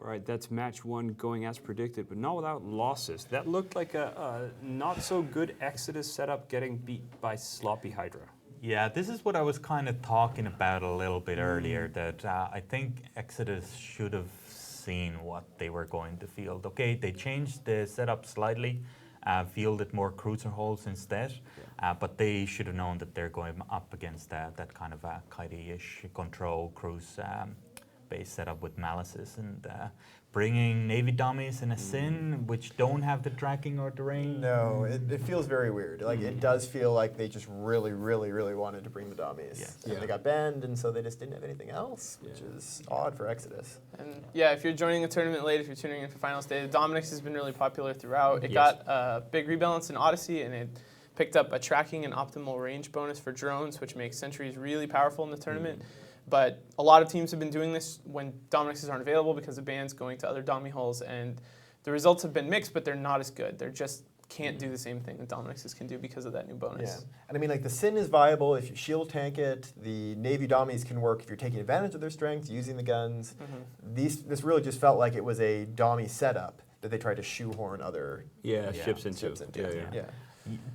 All right, that's match one going as predicted, but not without losses. That looked like a not so good Exodus setup getting beat by sloppy Hydra. Yeah, this is what I was kind of talking about a little bit earlier, that I think Exodus should have seen what they were going to field. Okay, they changed the setup slightly, fielded more cruiser holes instead, but they should have known that they're going up against that kind of a kitey-ish control cruise base setup with Malices, and bringing Navy dummies in a Sin, which don't have the tracking or the range. No, it feels very weird. Like, it does feel like they just really, really, really wanted to bring the dummies. Yes. And they got banned, and so they just didn't have anything else, which is odd for Exodus. And yeah, if you're joining the tournament late, if you're tuning in for finals day, the Dominix has been really popular throughout. It got a big rebalance in Odyssey, and it picked up a tracking and optimal range bonus for drones, which makes sentries really powerful in the tournament. But a lot of teams have been doing this when Dominixes aren't available because the ban's going to other Domi holes, and the results have been mixed, but they're not as good. They're just can't do the same thing that Dominixes can do because of that new bonus. Yeah, and I mean, like, the Sin is viable if you shield tank it. The Navy dummies can work if you're taking advantage of their strengths, using the guns. This really just felt like it was a dummy setup that they tried to shoehorn other Ships into. Yeah.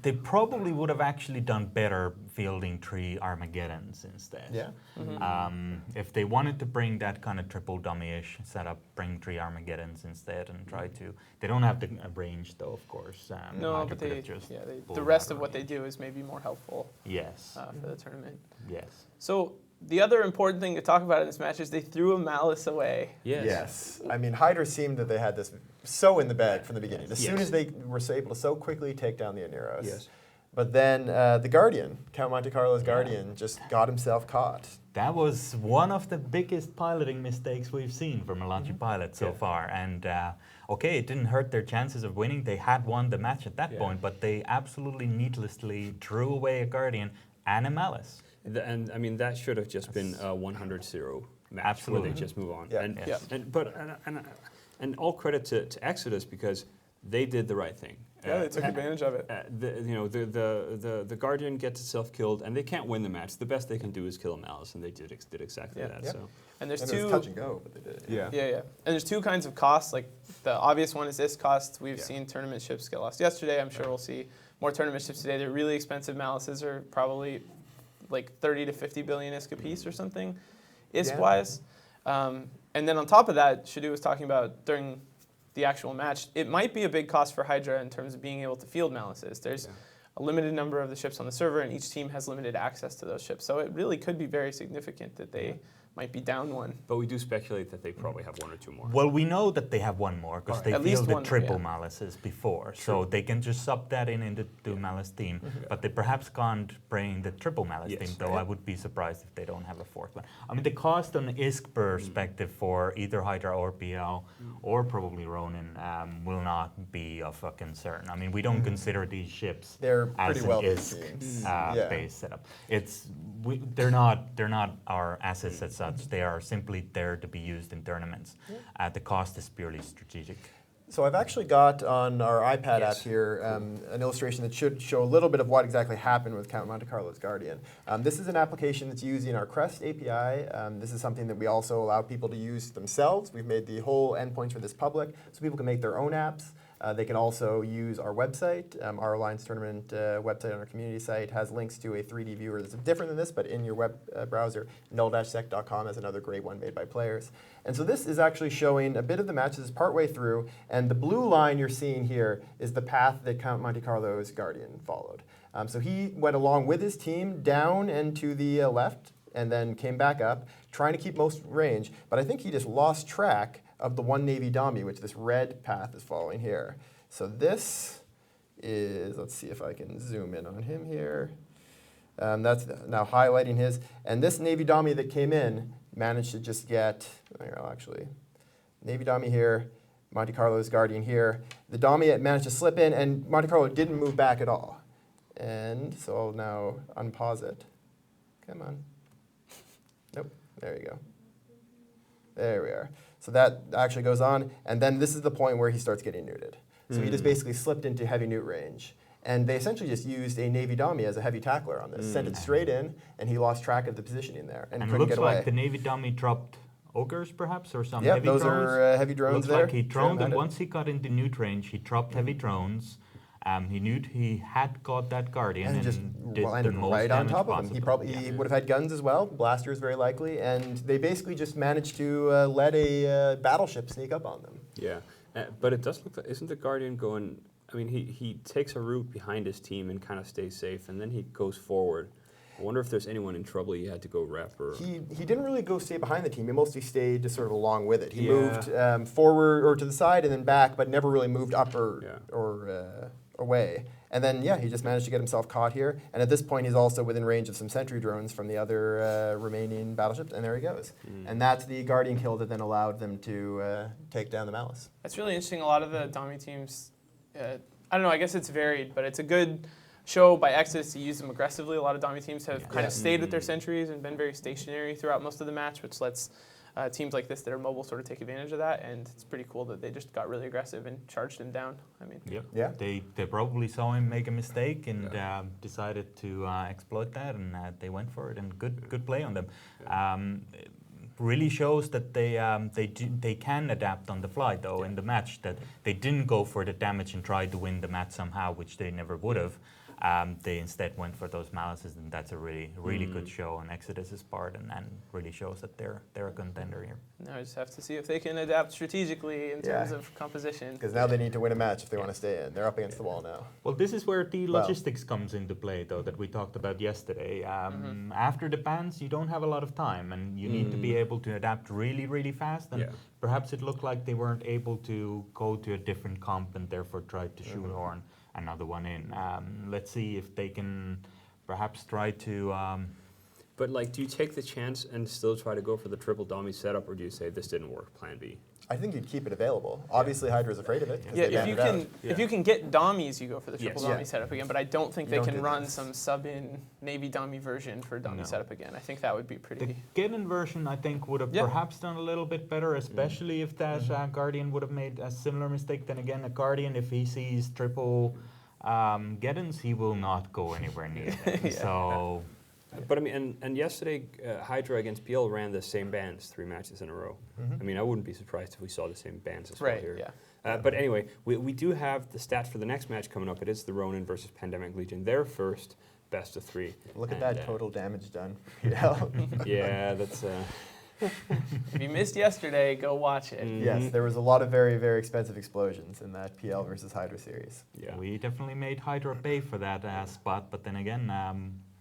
They probably would have actually done better fielding 3 Armageddons instead. Yeah. If they wanted to bring that kind of triple dummy-ish setup, bring 3 Armageddons instead and try to. They don't have the range though, of course. No, Hydra but could they, have just the pulled rest out of what they range. do is maybe more helpful Yes. for the tournament. Yes. So the other important thing to talk about in this match is they threw a Malice away. Yes. I mean, Hydra seemed that they had this so in the bag from the beginning. As soon as they were able to so quickly take down the Aneros. Yes. But then the Guardian, Count Monte Carlo's Guardian, just got himself caught. That was one of the biggest piloting mistakes we've seen from a launcher pilot so far. And okay, it didn't hurt their chances of winning. They had won the match at that point, but they absolutely needlessly drew away a Guardian and a Malice. And I mean, that should have just been a 100-0 match Absolutely. where they just move on. Yeah. And all credit to Exodus because they did the right thing. Yeah, they took advantage of it. The Guardian gets itself killed, and they can't win the match. The best they can do is kill a Malice, and they did exactly that. Yeah. So. And there's And two. it was touch and go, but they did. Yeah. Yeah. And there's two kinds of costs. Like the obvious one is this cost. We've seen tournament ships get lost yesterday. I'm sure we'll see more tournament ships today. They're really expensive. Malices are probably like 30 to 50 billion ISK a piece or something, ISK-wise. And then on top of that, Shadu was talking about during the actual match, it might be a big cost for Hydra in terms of being able to field Malices. There's a limited number of the ships on the server, and each team has limited access to those ships. So it really could be very significant that they might be down one. But we do speculate that they probably have 1 or 2 more. Well, we know that they have one more because they At least fielded one, triple yeah. Malices before, so they can just sub that into the Malice team. But they perhaps can't bring the triple Malice team, though I would be surprised if they don't have a 4th one. I mean, the cost on ISK perspective for either Hydra or PL or probably Ronin will not be of a concern. I mean, we don't consider these ships They're as pretty an well ISK base setup. They're not our assets as such. They are simply there to be used in tournaments. The cost is purely strategic. So I've actually got on our iPad app here an illustration that should show a little bit of what exactly happened with Count Monte Carlo's Guardian. This is an application that's using our Crest API. This is something that we also allow people to use themselves. We've made the whole endpoints for this public, so people can make their own apps. They can also use our website. Our Alliance Tournament website on our community site has links to a 3D viewer that's different than this, but in your web browser. null-sec.com is another great one made by players. And so this is actually showing a bit of the matches partway through, and the blue line you're seeing here is the path that Count Monte Carlo's Guardian followed. So he went along with his team down and to the left, and then came back up, trying to keep most range, but I think he just lost track of the one Navy Domi, which this red path is following here. So this is, let's see if I can zoom in on him here. That's now highlighting his. And this Navy Domi that came in managed to just get, Navy Domi here, Monte Carlo's Guardian here. The Domi managed to slip in, and Monte Carlo didn't move back at all. And so I'll now unpause it. Come on. Nope, there you go. There we are. So that actually goes on, and then this is the point where he starts getting neuted. So he just basically slipped into heavy newt range. And they essentially just used a Navy Domi as a heavy tackler on this, sent it straight in, and he lost track of the positioning there and And it couldn't looks get away. like the Navy Dummy dropped ogres perhaps, or some Yeah, heavy those drones. are heavy drones Looks there. like he droned, and Behind it. once he got into neut range, he dropped heavy drones. He knew he had got that Guardian And just did the landed most right on damage top of him. possible. He probably would have had guns as well, blasters very likely, and they basically just managed to let a battleship sneak up on them. Yeah, but it does look like, isn't the Guardian going, I mean, he takes a route behind his team and kind of stays safe, and then he goes forward. I wonder if there's anyone in trouble he had to go rep or... He didn't really go stay behind the team. He mostly stayed just sort of along with it. He Yeah. moved forward or to the side and then back, but never really moved up or away. And then, yeah, he just managed to get himself caught here. And at this point, he's also within range of some sentry drones from the other remaining battleships, and there he goes. And that's the Guardian kill that then allowed them to take down the Malice. That's really interesting. A lot of the Dami teams, I don't know, I guess it's varied, but it's a good show by Exodus to use them aggressively. A lot of Dami teams have kind of stayed with their sentries and been very stationary throughout most of the match, which lets teams like this that are mobile sort of take advantage of that. And it's pretty cool that they just got really aggressive and charged him down. I mean, Yep. Yeah. They probably saw him make a mistake and decided to exploit that, and they went for it. And good play on them. It really shows that they can adapt on the fly though in the match. That they didn't go for the damage and try to win the match somehow, which they never would have. They instead went for those malices, and that's a really good show on Exodus's part, and really shows that they're a contender here. now I just have to see if they can adapt strategically in terms of composition. Because now they need to win a match if they want to stay in. They're up against the wall now. Well, this is where the Well. logistics comes into play, though, that we talked about yesterday. After the bans, you don't have a lot of time, and you need to be able to adapt really fast. And perhaps it looked like they weren't able to go to a different comp and therefore tried to shoehorn another one in. Let's see if they can perhaps try to... But like, do you take the chance and still try to go for the triple dummy setup, or do you say this didn't work, plan B? I think you'd keep it available. Obviously, Hydra's afraid of it. 'Cause Yeah, they if banned you it out. can if you can get Dommies, you go for the triple Yes. Dommy Yeah. setup again. But I don't think You they don't can do run that. some sub-in Navy Dommy version for Dommy No. setup again. I think that would be The pretty. Geddon version, I think, would have Yeah. perhaps done a little bit better, especially if that Guardian would have made a similar mistake. Then again, a Guardian, if he sees triple Geddons, he will not go anywhere near them. So, But I mean, and yesterday, Hydra against PL ran the same bands 3 matches in a row. I mean, I wouldn't be surprised if we saw the same bands as well Right. here. Yeah. But anyway, we do have the stats for the next match coming up. It is the Ronin versus Pandemic Legion. Their first best of 3. Look at And, that total damage done. PL. Yeah, that's... If you missed yesterday, go watch it. Yes, there was a lot of very expensive explosions in that PL versus Hydra series. Yeah. we definitely made Hydra pay for that spot. But then again,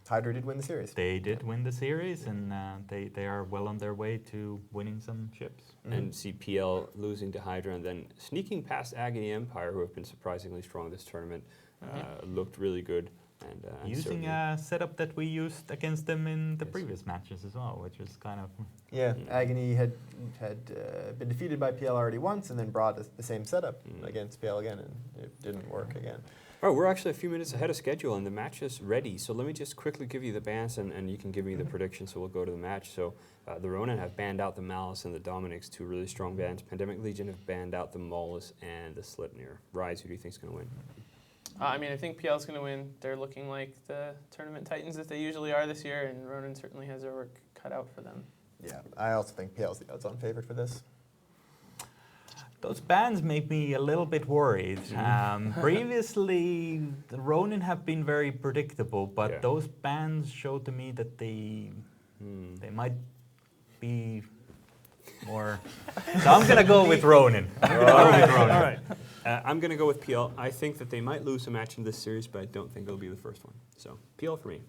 Hydra did win the series. they did win the series, and they are well on their way to winning some ships. And see PL losing to Hydra and then sneaking past Agony Empire, who have been surprisingly strong this tournament, looked really good. And Using certainly- a setup that we used against them in the previous matches as well, which is kind of... Yeah, Agony had been defeated by PL already once and then brought the same setup against PL again, and it didn't work again. All right, we're actually a few minutes ahead of schedule, and the match is ready. So let me just quickly give you the bans, and you can give me the prediction, so we'll go to the match. So the Ronin have banned out the Malice and the Dominics, 2 really strong bans. Pandemic Legion have banned out the Maulus and the Slipnir. Rise, who do you think is going to win? I mean, I think PL's going to win. They're looking like the tournament titans that they usually are this year, and Ronin certainly has their work cut out for them. Yeah, I also think PL's the odds-on favorite for this. Those bans make me a little bit worried. Previously, the Ronin have been very predictable, but Yeah. those bans show to me that they might be more... So I'm going to go with Ronin. All right. I'm going to go with PL. I think that they might lose a match in this series, but I don't think it'll be the first one. So PL for me.